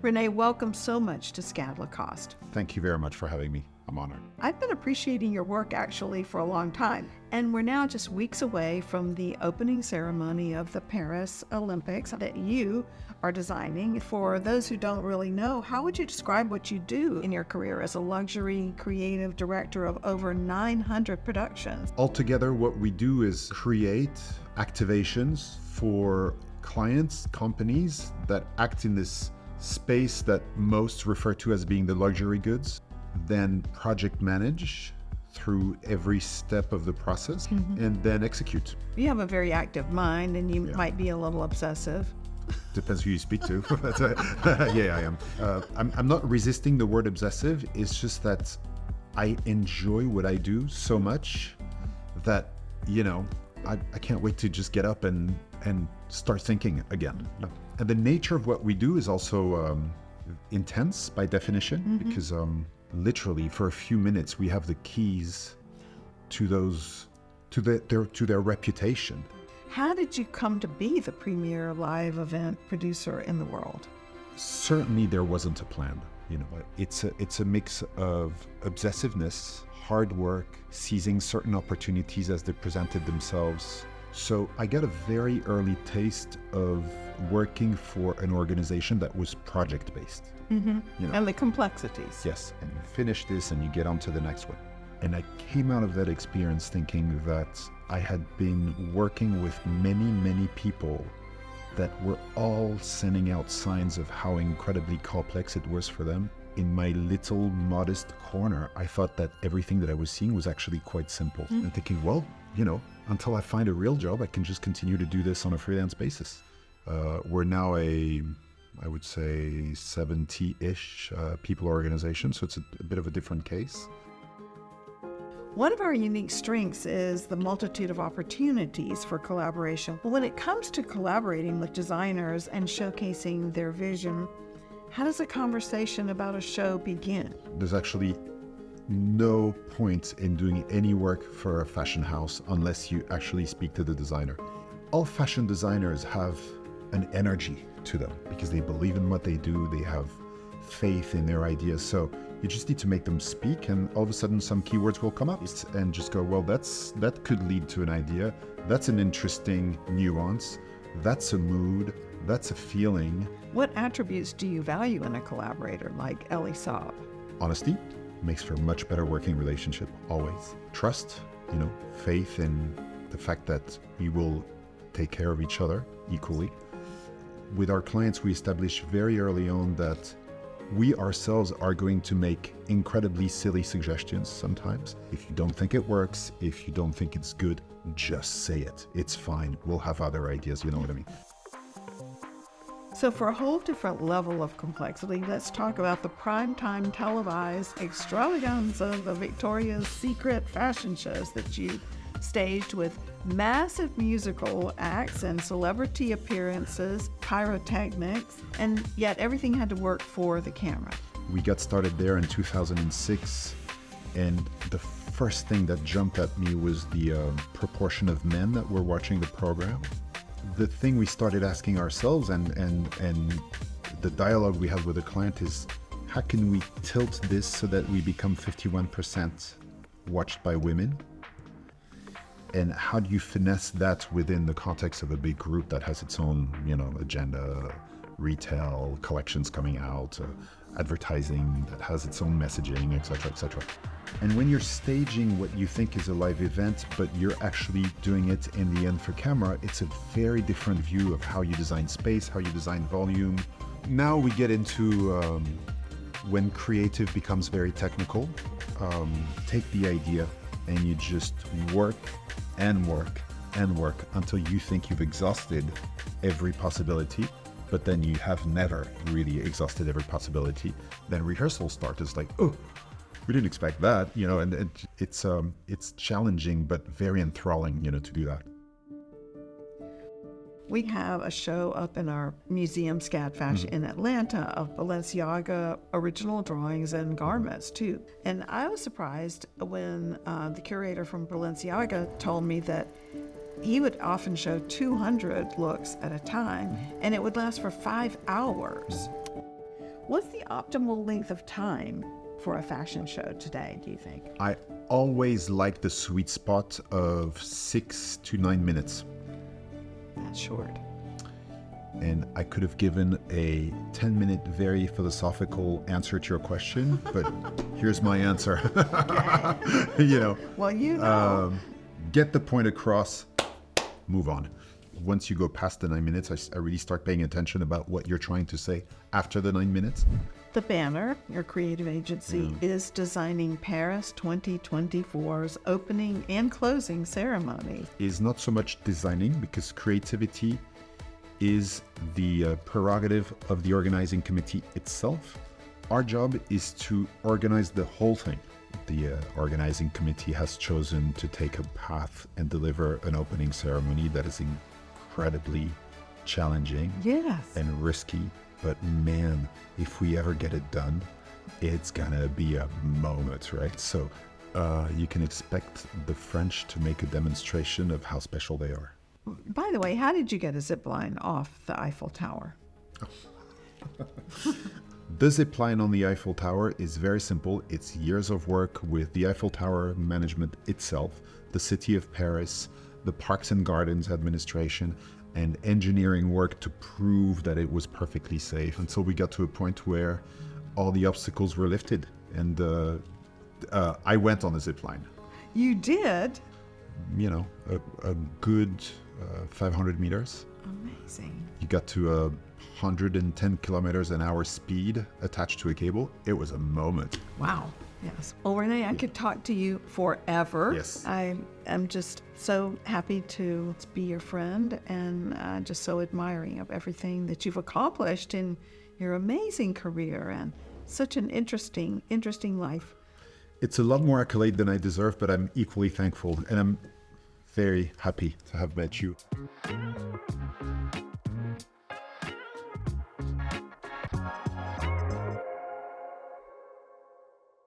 Rene, welcome so much to SCAD Lacoste. Thank you very much for having me. I'm honored. I've been appreciating your work actually for a long time, and we're now just weeks away from the opening ceremony of the Paris Olympics that you are designing. For those who don't really know, how would you describe what you do in your career as a luxury creative director of over 900 productions? Altogether, what we do is create activations for clients, companies that act in this space that most refer to as being the luxury goods, then project manage through every step of the process, and then execute. You have a very active mind, and you might be a little obsessive. Depends who you speak to. Yeah, I am. I'm not resisting the word obsessive. It's just that I enjoy what I do so much that, I can't wait to just get up and start thinking again. And the nature of what we do is also intense by definition, because literally for a few minutes we have the keys to their reputation. How did you come to be the premier live event producer in the world? Certainly there wasn't a plan. It's a mix of obsessiveness, hard work, seizing certain opportunities as they presented themselves. So I got a very early taste of working for an organization that was project-based. And the complexities. Yes, and you finish this and you get on to the next one. And I came out of that experience thinking that I had been working with many, many people that were all sending out signs of how incredibly complex it was for them. In my little modest corner, I thought that everything that I was seeing was actually quite simple. And thinking, well, until I find a real job, I can just continue to do this on a freelance basis. We're now I would say 70-ish people organization, so it's a bit of a different case. One of our unique strengths is the multitude of opportunities for collaboration. But when it comes to collaborating with designers and showcasing their vision, how does a conversation about a show begin? There's actually no point in doing any work for a fashion house unless you actually speak to the designer. All fashion designers have an energy to them because they believe in what they do, they have faith in their ideas. So you just need to make them speak, and all of a sudden some keywords will come up and just go, well, that could lead to an idea. That's an interesting nuance. That's a mood. That's a feeling. What attributes do you value in a collaborator like Elias? Honesty makes for a much better working relationship, always. Trust, faith in the fact that we will take care of each other equally. With our clients, we establish very early on that we ourselves are going to make incredibly silly suggestions sometimes. If you don't think it works, if you don't think it's good, just say it. It's fine. We'll have other ideas, you know what I mean? So for a whole different level of complexity, let's talk about the primetime televised extravaganza, the Victoria's Secret fashion shows that you staged with massive musical acts and celebrity appearances, pyrotechnics, and yet everything had to work for the camera. We got started there in 2006, and the first thing that jumped at me was the proportion of men that were watching the program. The thing we started asking ourselves and the dialogue we had with the client is, how can we tilt this so that we become 51% watched by women? And how do you finesse that within the context of a big group that has its own, agenda, retail, collections coming out, advertising that has its own messaging, etc., etc. And when you're staging what you think is a live event, but you're actually doing it in the end for camera, it's a very different view of how you design space, how you design volume. Now we get into when creative becomes very technical. Take the idea and you just work and work and work until you think you've exhausted every possibility, but then you have never really exhausted every possibility. Then rehearsals start. It's like, oh, we didn't expect that, and it's challenging, but very enthralling, to do that. We have a show up in our museum, SCAD Fashion, in Atlanta of Balenciaga original drawings and garments too. And I was surprised when the curator from Balenciaga told me that he would often show 200 looks at a time, and it would last for 5 hours. What's the optimal length of time for a fashion show today, do you think? I always like the sweet spot of 6 to 9 minutes. That's short. And I could have given a 10-minute, very philosophical answer to your question, but here's my answer. Well, get the point across, move on. Once you go past the 9 minutes, I really start paying attention about what you're trying to say after the 9 minutes. The Banner, your creative agency, is designing Paris 2024's opening and closing ceremony. Is not so much designing, because creativity is the prerogative of the organizing committee itself. Our job is to organize the whole thing. The organizing committee has chosen to take a path and deliver an opening ceremony that is incredibly challenging and risky. But man, if we ever get it done, it's gonna be a moment, right? So you can expect the French to make a demonstration of how special they are. By the way, how did you get a zip line off the Eiffel Tower? The zip line on the Eiffel Tower is very simple. It's years of work with the Eiffel Tower management itself, the city of Paris, the Parks and Gardens administration, and engineering work to prove that it was perfectly safe, until we got to a point where all the obstacles were lifted. And I went on the zip line. You did? A good 500 meters. Amazing. You got to 110 kilometers an hour speed attached to a cable. It was a moment. Wow. Yes. Well, Rene, I could talk to you forever. Yes. I am just so happy to be your friend, and just so admiring of everything that you've accomplished in your amazing career and such an interesting life. It's a lot more accolade than I deserve, but I'm equally thankful, and I'm very happy to have met you.